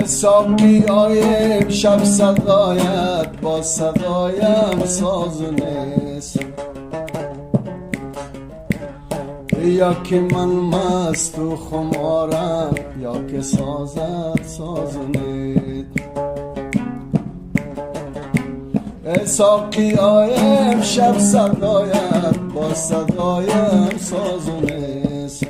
ساقی های امشب صدایت با صدایم ساز و نیست، یا که من مست و خمارم یا که سازت ساز و نیست. ساقی های امشب صدایت با صدایم ساز و نیست،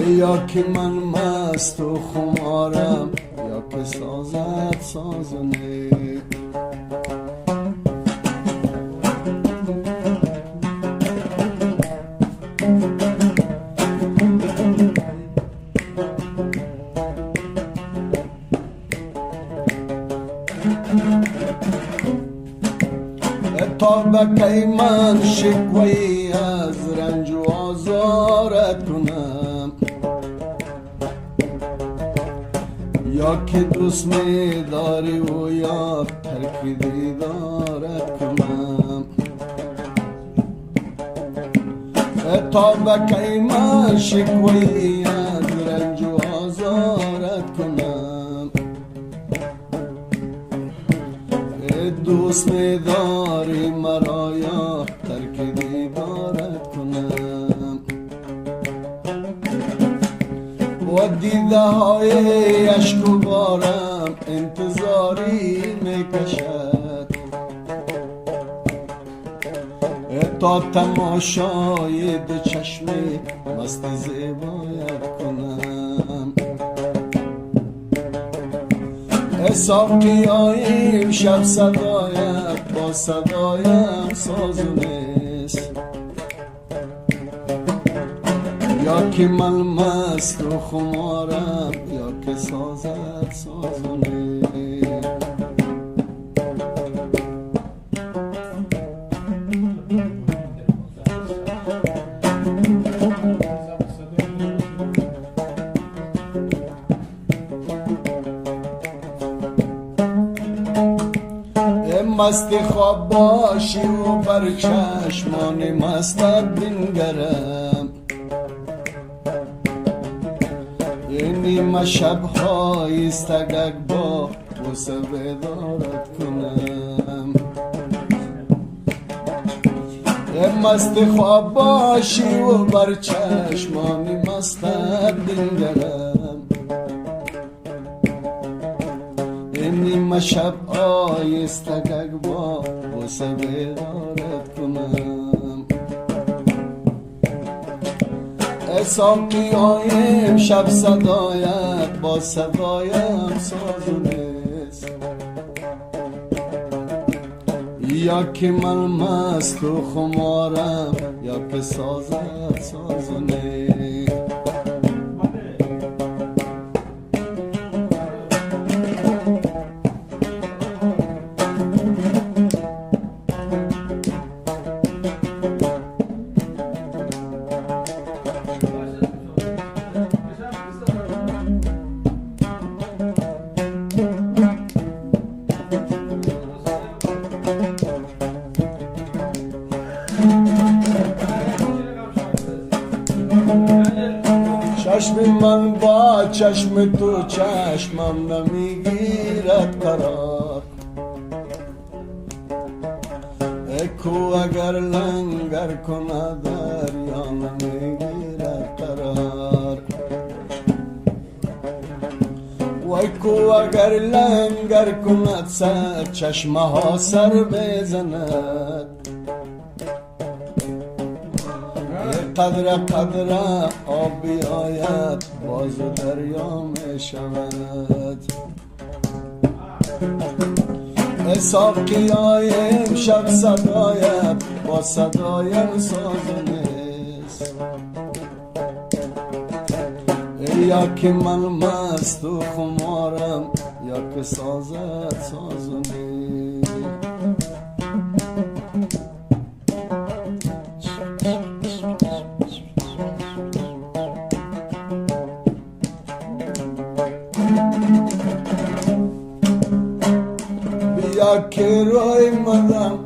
یا که من مست و خمارم یا که سازت ساز و نیست. تا بکی من شکوی از رنج و آزارت کنم، یا که دوست می داری و یا ترک دیدارت کنم. تا بکی من شکوی از رنج و آزارت کنم، دوست می داری مرا یا ترک دیدارت کنم. و دیده های عشق و بارم انتظاری می کشد، تا تماشای دو چشم مست زیبایت کنم. ساقی های امشب صدایت با صدایم ساز و نیست، یا که من مست و خمارم یا که سازت ساز و نیست. مست خواب باشی و بر چشمان مستت بنگرم، نیمه شب‌های استگک با بوسه بیدارت کنم. مست خواب باشی و بر چشمان مستت بنگرم، نیمه شب آیستگک با بوسه بیدارت کنم. ساقی های امشب صدایت با صدایم ساز و نیست، یا که من مست و خمارم یا که سازت ساز و نیست. چشم من با چشم تو چشمم نمیگیرد قرار، اکو اگر لنگر کند دریا نمیگیرد قرار. و اکو اگر لنگر کند سر چشمه ها سر بزند، قدر آبی آید باز دریا می شود. ساقی های امشب صدایت با صدایم ساز و نیست، یا که من مست و خمارم یا که سازت ساز و نیست. بیا که روی مدم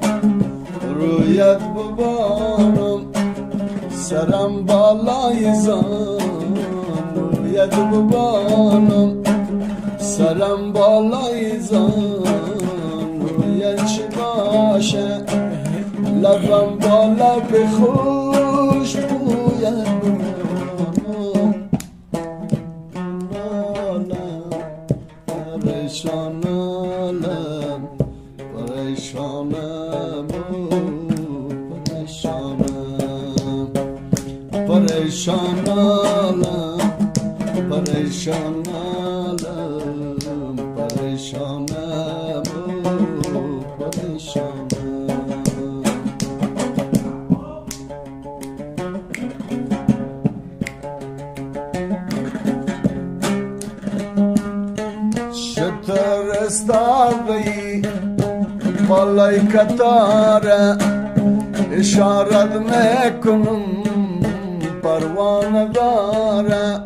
رویت ببارم، سرم بالای زانوی باید ببانم سرم بالای زان روی چی باشه لبم با لب خوش باید ببانم نالم پریشانم پریشانم پریشانم پریشانم پریشانم پریشانم شتر استادی بالای کتاره اشارت میکنم پروانه داره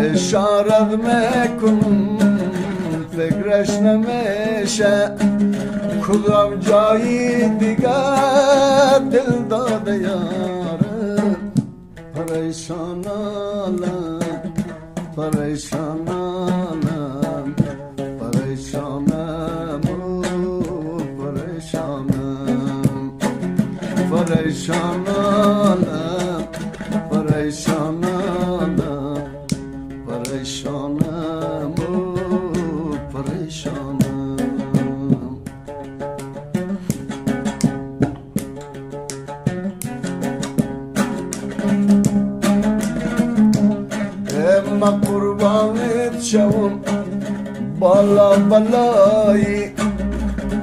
اشارت میکنم فکرش نمیشه کدام جایی دیگر دل داده یاره پریشانم پریشانم پریشانم پریشانم پریشانم پریشانم پریشانم پریشانم اما قربانت شوم بالا بالایی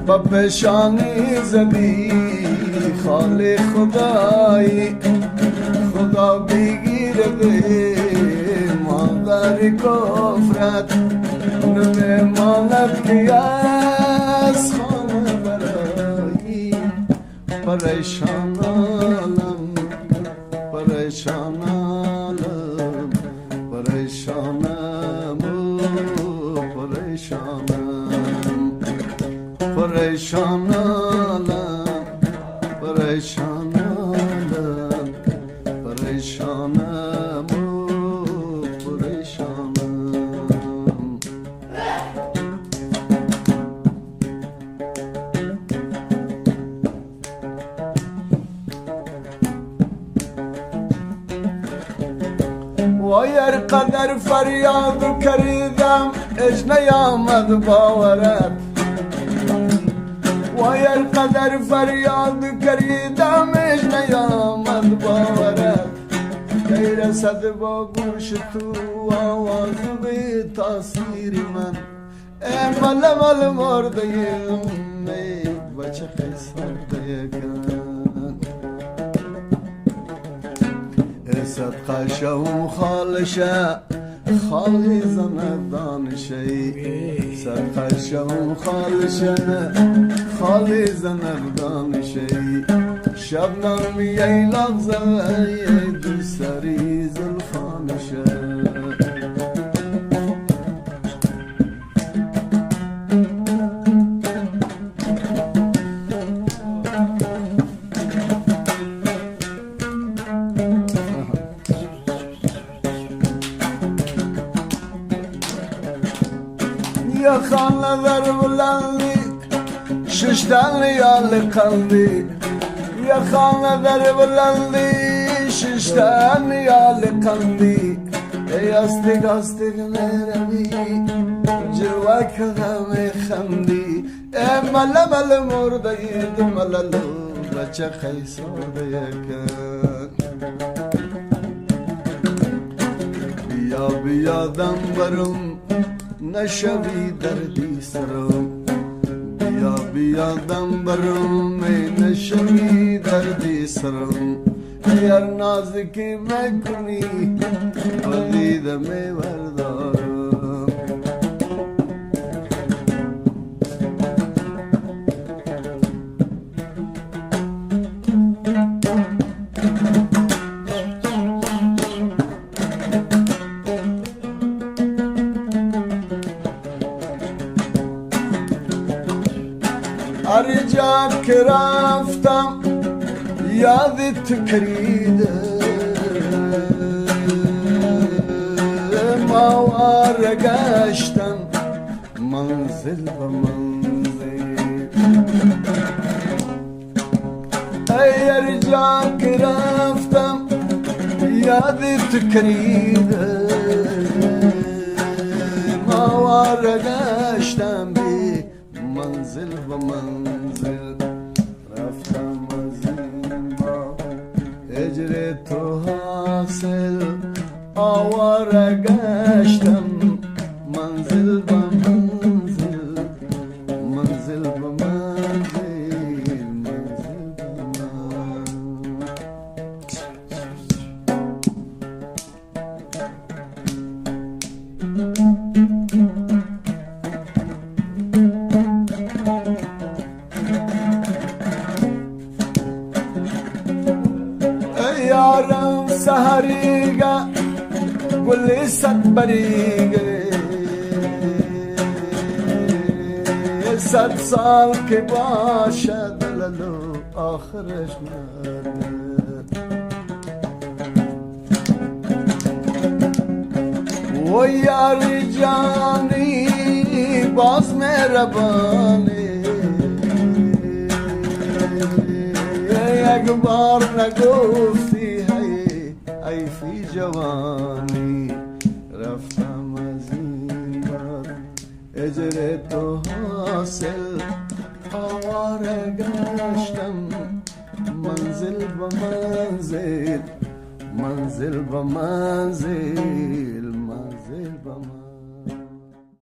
با پیشانی زدی خالی خدایی خدا بگیرده مادر کفرت نمیماند که از خانه برایی پریشانم پریشانم پریشانم پریشانم پریشانم پریشانم پریشانم پریشانم وای قدر فریاد کردم اج نیامد باورت وای قدر فریاد کردم اج نیامد باورت کی رسد با گوش تو آواز به تاثیر من مل مل مرده امید بچه خیسارده کن صدقه شوم خالشه خالی زند دانشی صدقه شوم خالشه خالی زند دانشی شبنم یه لحظه دوسری زلفانشه یا خانه در بلندی ششتن یال قلبی یا خانه در بلندی ششتن یال قلبی ای استگ استگ میروی جلوه کدم خندی ای مل مل مرده ید مللو بچه خیسارده کن بیا بیادم برم نشوی دردی سرم بیا بیادم برم نشوی دردی سرم اگر نازکی میکنی بدید میبردارم هر جا که رفتم یادت کردم آواره گشتم منزل به منزل. ای هر جا که رفتم یادت کریده، آواره گشتم بی منزل به منزل. رفتم از این با هجر تو حاصل، آواره گشتم منزل به منزل، منزل به منزل، منزل به منزل. ای یارم سحریگا گل صد بریگه، 100 سال که باشد لالو آخرش مرده. و یاری جانی باز مهربانی، یک بار نگفتی ای فی جوانی. رفتم از این بر اجر تو حاصل، آواره گشتم منزل به منزل، منزل به منزل، منزل به منزل.